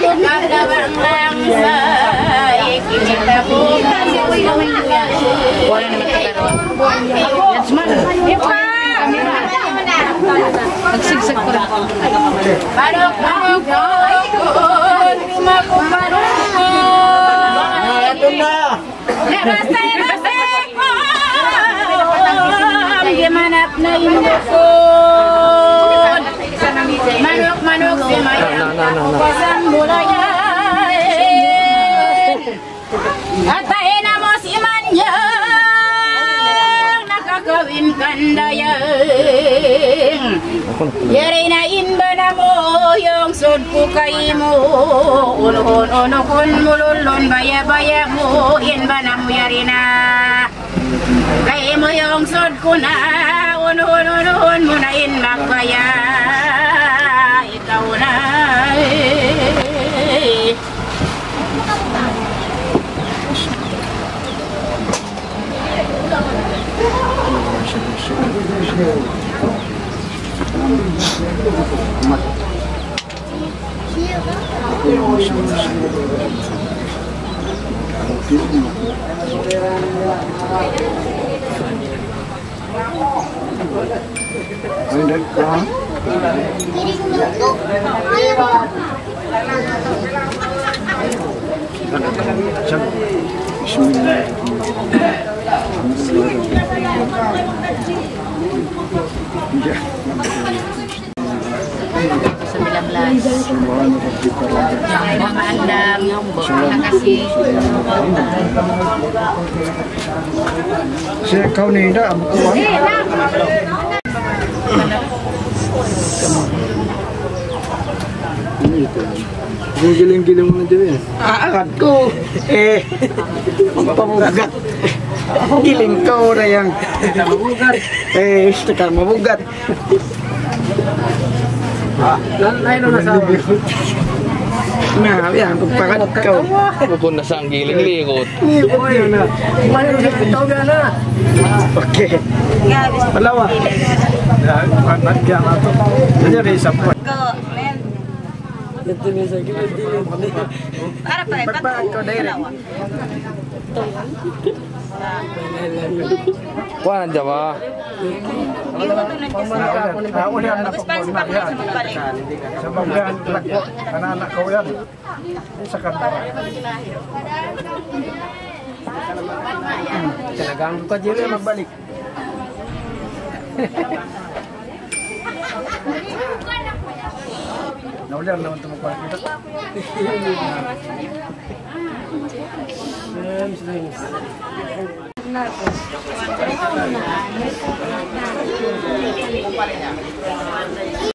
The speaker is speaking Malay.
kada bang kita bukan wala naman karon. Yatsman. Nagsigsag ko lang. Barok ito na. Gimanap na indukon. Manok si Maya. Pasang bulayan. At taina mo si Manyang nakagawin kandayang. Yari na inba na mo yung sudpo kay mo. Unuhon mululon baya mo. Inba na mo yari na. Kay mo yung sudko na. Unuhon mo na inbag baya. Ikaw na. Siya kau ni dah amu kuat. Giling-giling mo na dyan. Akad ko. Pamugat. Giling ko na yan. Saka mabugat. Ay, no, nasa. Nah, yan, pagpakat ko. Pupunta sa ang giling ligot. Oke. Palawa. Pakat kaya nga ito. Nandiyan rin isa po. Para pa Pagpakat ko dahil. Kuha na dyan ba? Sa banggaan lakbo, kananak ko yan. Sa kanta. Talagang ko dito magbalik. Naulan naman ito magpapakita.